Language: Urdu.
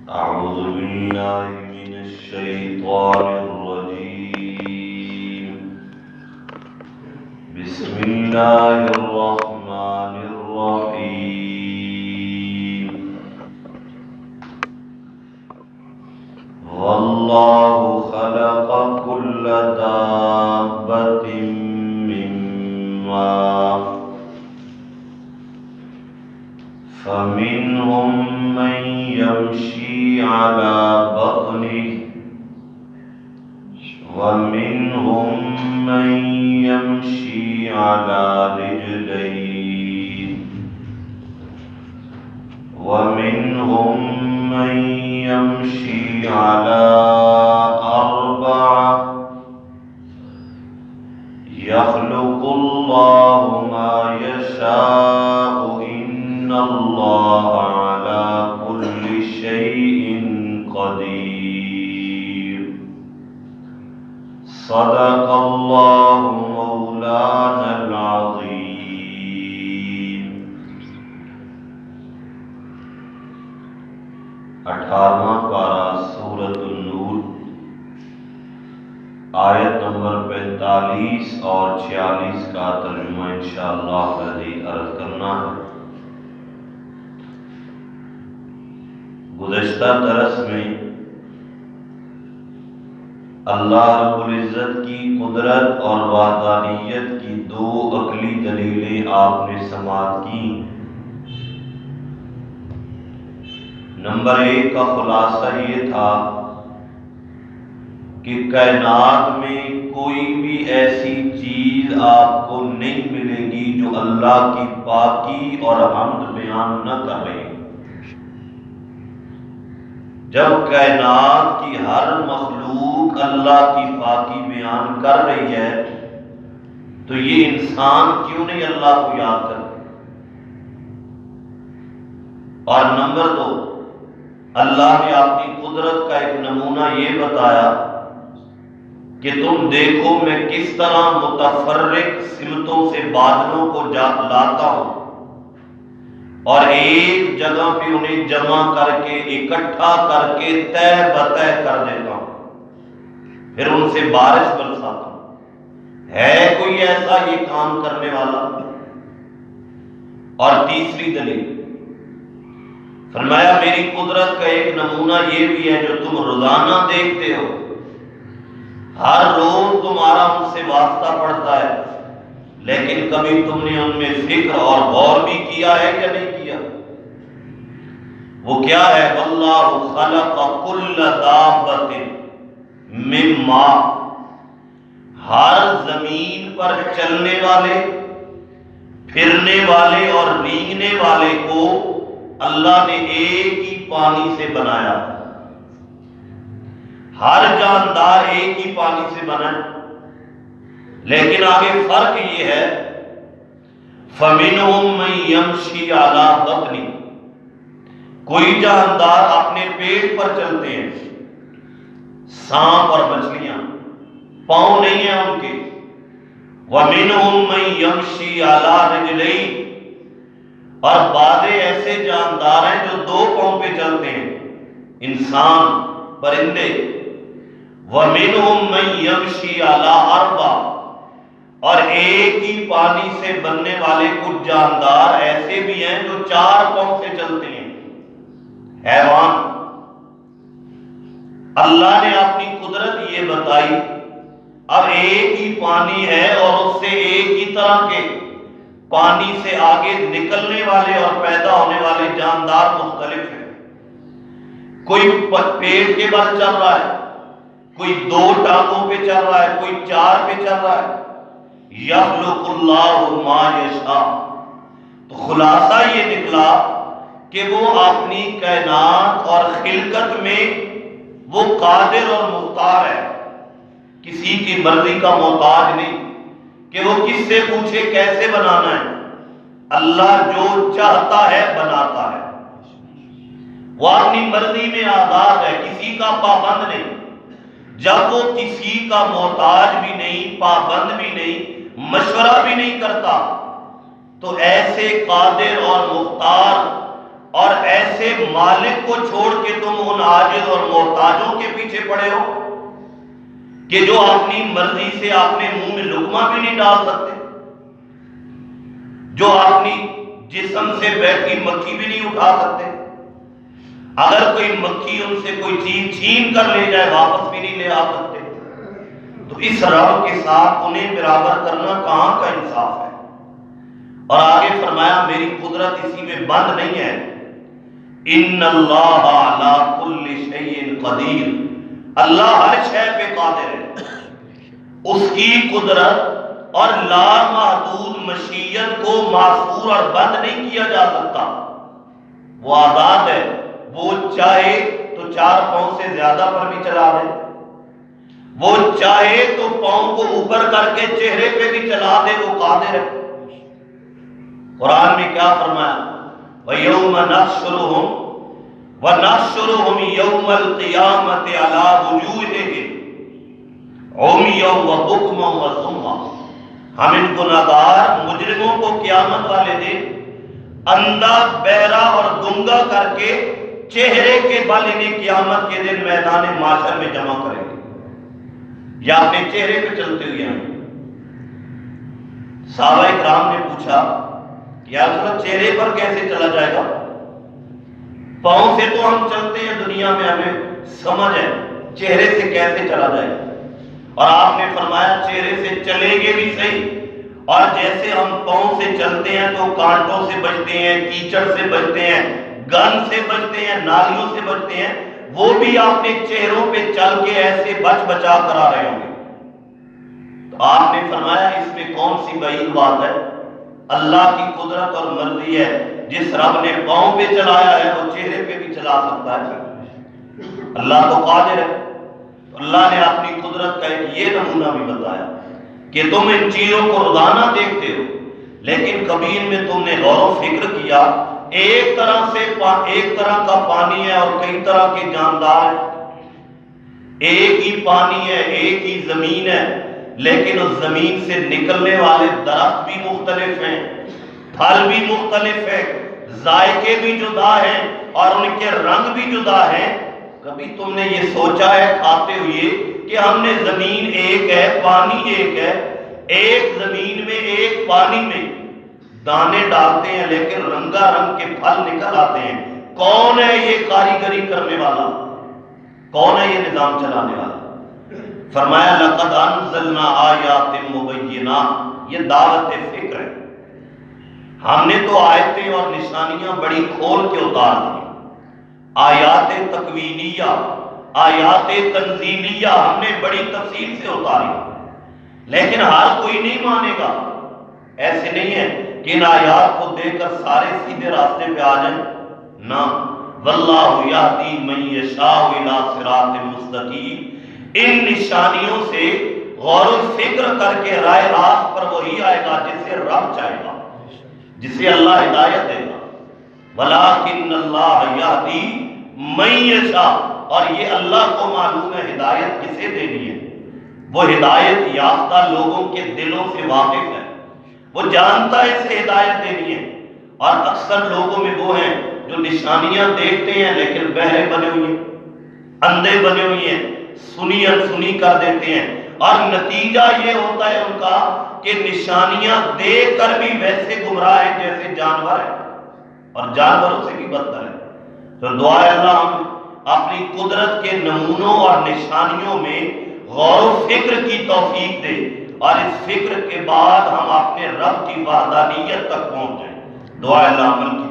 أعوذ بالله من الشيطان الرجيم. بسم الله الرحمن الرحيم. والله خلق كل دابة من ماء فمنهم من يمشي على بطنه ومنهم من يمشي على رجلين ومنهم من يمشي على أربعة يخلق الله ما يشاء إن الله على كل شيء قدير. صدق الله مولانا العظيم. 18واں پارہ سورۃ النور، آیت نمبر 45 اور 46 کا ترجمہ انشاءاللہ العزیز عرض کرنا ہے۔ گزشتہ درس میں اللہ رب العزت کی قدرت اور وحدانیت کی دو عقلی دلیلیں آپ نے سماعت کی۔ نمبر 1 کا خلاصہ یہ تھا کہ کائنات میں کوئی بھی ایسی چیز آپ کو نہیں ملے گی جو اللہ کی پاکی اور حمد بیان نہ کر رہی۔ جب کائنات کی ہر مخلوق اللہ کی پاکی بیان کر رہی ہے تو یہ انسان کیوں نہیں اللہ کو یاد کرتے؟ اور نمبر 2، اللہ نے اپنی قدرت کا ایک نمونہ یہ بتایا کہ تم دیکھو میں کس طرح متفرق سمتوں سے بادلوں کو لاتا ہوں اور ایک جگہ پہ انہیں جمع کر کے اکٹھا کر کے تہ بتہ کر دیتا ہوں، پھر ان سے بارش برساتا ہوں۔ ہے کوئی ایسا یہ کام کرنے والا؟ اور تیسری دلیل فرمایا میری قدرت کا ایک نمونہ یہ بھی ہے جو تم روزانہ دیکھتے ہو، ہر روز تمہارا ان سے واسطہ پڑتا ہے، لیکن کبھی تم نے ان میں فکر اور غور بھی کیا ہے یا نہیں کیا؟ وہ کیا ہے؟ واللہ خلق کل دابۃ من ماء، ہر زمین پر چلنے والے، پھرنے والے اور رینگنے والے کو اللہ نے ایک ہی پانی سے بنایا۔ ہر جاندار ایک ہی پانی سے بنا، لیکن آگے فرق یہ ہے فَمِنْهُمْ مَنْ يَمْشِي عَلَى بَطْنِهِ، کوئی جاندار اپنے پیٹ پر چلتے ہیں، سانپ اور مچھلیاں پاؤں نہیں ہیں ان کے۔ وَمِنْهُمْ مَنْ يَمْشِي عَلَى رِجْلَيْنِ، اور بعض ایسے جاندار ہیں جو 2 پاؤں پہ چلتے ہیں، انسان، پرندے۔ وَمِنْهُمْ مَنْ يَمْشِي عَلَى أَرْبَعٍ، اور ایک ہی پانی سے بننے والے کچھ جاندار ایسے بھی ہیں جو 4 پاؤں سے چلتے ہیں، حیوان۔ اللہ نے اپنی قدرت یہ بتائی، اب ایک ہی پانی ہے اور اس سے ایک ہی طرح کے پانی سے آگے نکلنے والے اور پیدا ہونے والے جاندار مختلف ہیں۔ کوئی پیٹ کے بل چل رہا ہے، کوئی 2 ٹانگوں پہ چل رہا ہے، کوئی 4 پہ چل رہا ہے۔ یخلق اللہ ما یشاء، تو خلاصہ یہ نکلا کہ وہ اپنی کائنات اور خلقت میں وہ قادر اور مختار ہے، کسی کی مرضی کا محتاج نہیں کہ وہ کس سے پوچھے کیسے بنانا ہے۔ اللہ جو چاہتا ہے بناتا ہے، وہ اپنی مرضی میں آزاد ہے، کسی کا پابند نہیں۔ جب وہ کسی کا محتاج بھی نہیں، پابند بھی نہیں، مشورہ بھی نہیں کرتا، تو ایسے قادر اور مختار اور ایسے مالک کو چھوڑ کے تم ان عاجز اور محتاجوں کے پیچھے پڑے ہو کہ جو اپنی مرضی سے اپنے منہ میں لقمہ بھی نہیں ڈال سکتے، جو اپنی جسم سے بیٹھی مکھی بھی نہیں اٹھا سکتے، اگر کوئی مکھی ان سے کوئی چیز چھین کر لے جائے واپس بھی نہیں لے آ سکتے، تو اس رب کے ساتھ انہیں برابر کرنا کہاں کا انصاف ہے؟ اور آگے فرمایا میری قدرت اسی میں بند نہیں ہے، ان اللہ علی کل شیء قدیر، اللہ ہر شے پہ قادر ہے، اس کی قدرت اور لامحدود مشیت کو معصور اور بند نہیں کیا جا سکتا، وہ آزاد ہے، وہ چاہے تو 4 پاؤں سے زیادہ پر بھی چلا دے، وہ چاہے تو پاؤں کو اوپر کر کے چہرے پہ بھی چلا دے، وہ قادر ہے۔ قرآن میں کیا فرمایا؟ وَيَوْمَ نَحْشُرُهُمْ وَنَحْشُرُهُمْ يَوْمَ الْقِيَامَةِ عَلَى وُجُوهِهِمْ عُمْيًا وَبُكْمًا وَصُمًّا، ہم ان گناہگار مجرموں کو قیامت والے دن اندھا، بہرا اور گنگا کر کے چہرے کے بل انہیں قیامت کے دن میدان محشر میں جمع کریں گے، یا اپنے چہرے پہ چلتے ہوئے ہیں۔ صحابہ کرام نے پوچھا یا رسول اللہ چہرے پر کیسے چلا جائے گا؟ پاؤں سے تو ہم چلتے ہیں دنیا میں، ہمیں سمجھ ہے، چہرے سے کیسے چلا جائے گا؟ اور آپ نے فرمایا چہرے سے چلیں گے بھی صحیح، اور جیسے ہم پاؤں سے چلتے ہیں تو کانٹوں سے بچتے ہیں، کیچڑ سے بچتے ہیں، گن سے بچتے ہیں، نالیوں سے بچتے ہیں، وہ بھی اپنے چہروں پہ چل کے ایسے بچ بچا کر آ رہے ہوں گے۔ تو آپ نے فرمایا اس میں کون سی بعید بات ہے؟ اللہ کی قدرت اور مرضی ہے، جس رب نے پاؤں پہ چلایا ہے وہ چہرے پہ بھی چلا سکتا ہے، اللہ تو قادر ہے۔ اللہ نے اپنی قدرت کا ایک یہ نمونہ بھی بتایا کہ تم ان چیزوں کو روزانہ دیکھتے ہو، لیکن کبھی ان میں تم نے غور و فکر کیا ایک طرح کا پانی ہے اور کئی طرح کے جاندار ہیں، ایک ہی پانی ہے، ایک ہی زمین ہے، لیکن اس زمین سے نکلنے والے درخت بھی مختلف ہیں، پھل بھی مختلف ہیں، ذائقے بھی جدا ہیں اور ان کے رنگ بھی جدا ہیں۔ کبھی تم نے یہ سوچا ہے کھاتے ہوئے کہ ہم نے زمین ایک ہے، پانی ایک ہے، ایک زمین میں ایک پانی میں دانے ڈالتے ہیں لیکن رنگا رنگ کے پھل نکل آتے ہیں؟ کون ہے یہ کاریگری کرنے والا؟ کون ہے یہ نظام چلانے والا؟ فرمایا لقد انزلنا آیات مبینات، یہ دعوت فکر ہے، ہم نے تو آیتیں اور نشانیاں بڑی کھول کے اتار دی، آیات تکوینیہ، آیات تنزیلیہ ہم نے بڑی تفصیل سے اتاری، لیکن ہر کوئی نہیں مانے گا۔ ایسے نہیں ہے کہ ان آیات کو دیکھ کر سارے سیدھے راستے پہ آ جائیں، نہ، واللہ یہدی من یشاء الی صراط مستقیم، ان نشانیوں سے غور و فکر کر کے رائے راست پر وہی آئے گا جسے رب چاہے گا، جسے اللہ ہدایت دے گا۔ ولیکن اللہ یہدی من یشاء، اور یہ اللہ کو معلوم ہے ہدایت کسے دینی ہے، وہ ہدایت یافتہ لوگوں کے دلوں سے واقف ہے، وہ جانتا ہے اسے ہدایت دینی ہے۔ اور اکثر لوگوں میں وہ ہیں جو نشانیاں دیکھتے ہیں لیکن بہرے بنے ہوئے ہیں، اندھے بنے ہوئے ہیں، سنی انسنی کر دیتے ہیں، اور نتیجہ یہ ہوتا ہے ان کا کہ نشانیاں دیکھ کر بھی ویسے گمراہ ہیں جیسے جانور ہیں، اور جانوروں سے بھی بدتر ہے۔ تو دعا ہے اللہ ہم اپنی قدرت کے نمونوں اور نشانیوں میں غور و فکر کی توفیق دے، اور اس فکر کے بعد ہم اپنے رب کی وحدانیت تک پہنچ جائیں۔ دعا ہے اللہ عمل کی